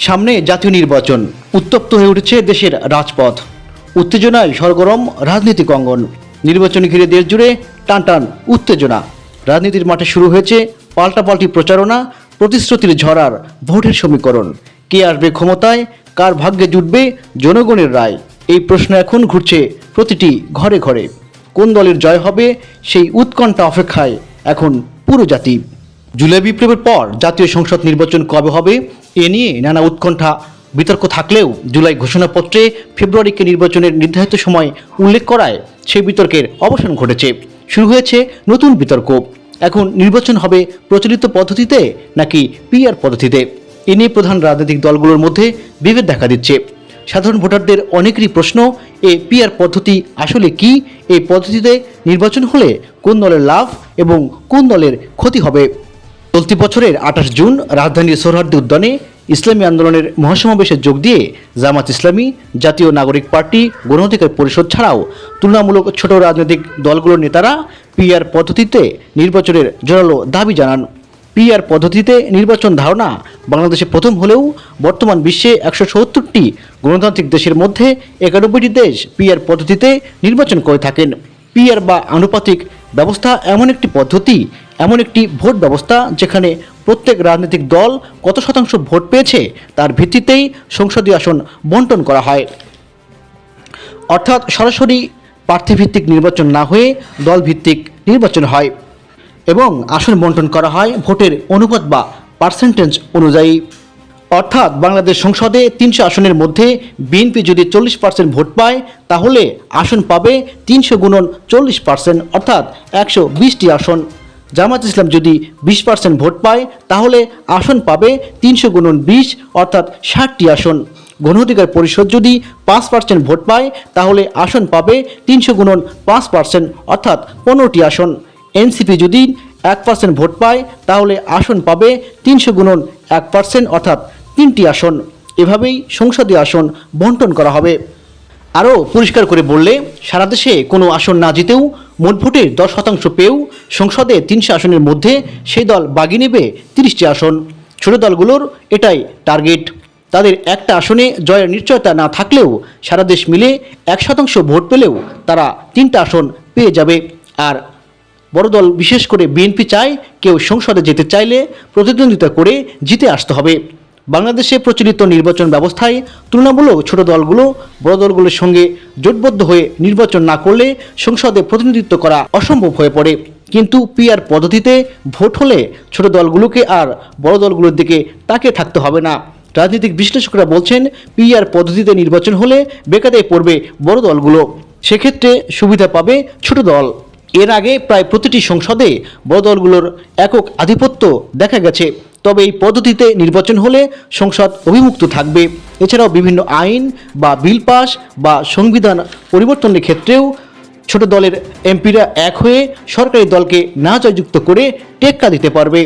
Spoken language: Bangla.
সামনে জাতীয় নির্বাচন, উত্তপ্ত হয়ে উঠেছে দেশের রাজপথ। উত্তেজনায় সরগরম রাজনৈতিক অঙ্গন। নির্বাচন ঘিরে দেশ জুড়ে টানটান উত্তেজনা। রাজনীতির মাঠে শুরু হয়েছে পাল্টাপাল্টি প্রচারণা, প্রতিশ্রুতির ঝড় আর ভোটের সমীকরণ। কে আসবে ক্ষমতায়, কার ভাগ্যে জুটবে জনগণের রায়, এই প্রশ্ন এখন ঘুরছে প্রতিটি ঘরে ঘরে। কোন দলের জয় হবে সেই উৎকণ্ঠা অপেক্ষায় এখন পুরো জাতি। জুলাই বিপ্লবের পর জাতীয় সংসদ নির্বাচন কবে হবে এ নিয়ে নানা উৎকণ্ঠা বিতর্ক থাকলেও জুলাই ঘোষণাপত্রে ফেব্রুয়ারিকে নির্বাচনের নির্ধারিত সময় উল্লেখ করায় সেই বিতর্কের অবসান ঘটেছে। শুরু হয়েছে নতুন বিতর্ক। এখন নির্বাচন হবে প্রচলিত পদ্ধতিতে নাকি পিআর পদ্ধতিতে, এ নিয়ে প্রধান রাজনৈতিক দলগুলোর মধ্যে বিভেদ দেখা দিচ্ছে। সাধারণ ভোটারদের অনেকেরই প্রশ্ন, এই পিআর পদ্ধতি আসলে কি? এই পদ্ধতিতে নির্বাচন হলে কোন দলের লাভ এবং কোন দলের ক্ষতি হবে? চলতি বছরের 28 জুন রাজধানীর সোহরাওয়ার্দী উদ্যানে ইসলামী আন্দোলনের মহাসমাবেশে যোগ দিয়ে জামাত ইসলামী, জাতীয় নাগরিক পার্টি, গণ অধিকার পরিষদ ছাড়াও তুলনামূলক ছোট রাজনৈতিক দলগুলোর নেতারা পিআর পদ্ধতিতে নির্বাচনের জোরালো দাবি জানান। পিআর পদ্ধতিতে নির্বাচন ধারণা বাংলাদেশে প্রথম হলেও বর্তমান বিশ্বে 170টি গণতান্ত্রিক দেশের মধ্যে 91টি দেশ পিআর পদ্ধতিতে নির্বাচন করে থাকেন। পিআর বা আনুপাতিক ব্যবস্থা এমন একটি পদ্ধতি, এমন একটি ভোট ব্যবস্থা যেখানে প্রত্যেক রাজনৈতিক দল কত শতাংশ ভোট পেয়েছে তার ভিত্তিতেই সংসদীয় আসন বণ্টন করা হয়। অর্থাৎ সরাসরি প্রার্থীভিত্তিক নির্বাচন না হয়ে দলভিত্তিক নির্বাচন হয় এবং আসন বণ্টন করা হয় ভোটের অনুপাত বা পার্সেন্টেজ অনুযায়ী। অর্থাৎ বাংলাদেশ সংসদে 300 আসনের মধ্যে বিএনপি যদি 40% ভোট পায় তাহলে আসন পাবে 300 গুণন 40%, অর্থাৎ 120টি আসন। জামাত ইসলাম যদি 20% ভোট পায় তাহলে আসন পাবে 300 গুণন 20, অর্থাৎ 60টি আসন। গণ অধিকার পরিষদ যদি 5% ভোট পায় তাহলে আসন পাবে 300 গুণন 5%, অর্থাৎ 15টি আসন। এনসিপি যদি 1% ভোট পায় তাহলে আসন পাবে 300 গুণন 1%, অর্থাৎ 3টি আসন। এভাবেই সংসদীয় আসন বণ্টন করা হবে। আরও পরিষ্কার করে বললে, সারা দেশে কোনো আসন না জিতেও মোট ভোটের 10% পেয়েও সংসদে 300 আসনের মধ্যে সেই দল বাগিয়ে নেবে 30টি আসন। ছোট দলগুলোর এটাই টার্গেট। তাদের একটা আসনে জয়ের নিশ্চয়তা না থাকলেও সারা দেশ মিলে 1% ভোট পেলেও তারা 3টা আসন পেয়ে যাবে। আর বড় দল বিশেষ করে বিএনপি চায় কেউ সংসদে যেতে চাইলে প্রতিদ্বন্দ্বিতা করে জিতে আসতে হবে। বাংলাদেশে প্রচলিত নির্বাচন ব্যবস্থায় তুলনামূলক ছোট দলগুলো বড় দলগুলোর সঙ্গে জোটবদ্ধ হয়ে নির্বাচন না করলে সংসদে প্রতিনিধিত্ব করা অসম্ভব হয়ে পড়ে। কিন্তু পিআর পদ্ধতিতে ভোট হলে ছোট দলগুলোকে আর বড় দলগুলোর দিকে তাকিয়ে থাকতে হবে না। রাজনৈতিক বিশ্লেষকরা বলছেন, পিআর পদ্ধতিতে নির্বাচন হলে বেকায়দায় পড়বে বড় দলগুলো, সেক্ষেত্রে সুবিধা পাবে ছোট দল। এর আগে প্রায় প্রতিটি সংসদে বড় দলগুলোর একক আধিপত্য দেখা গেছে। তবে এই পদ্ধতিতে নির্বাচন হলে সংসদ অভিমুক্ত থাকবে। এছাড়াও বিভিন্ন আইন বা বিল পাস বা সংবিধান পরিবর্তনের ক্ষেত্রেও ছোট দলের এমপিরা এক হয়ে সরকারি দলকে না জয়যুক্ত করে টেক্কা দিতে পারবে।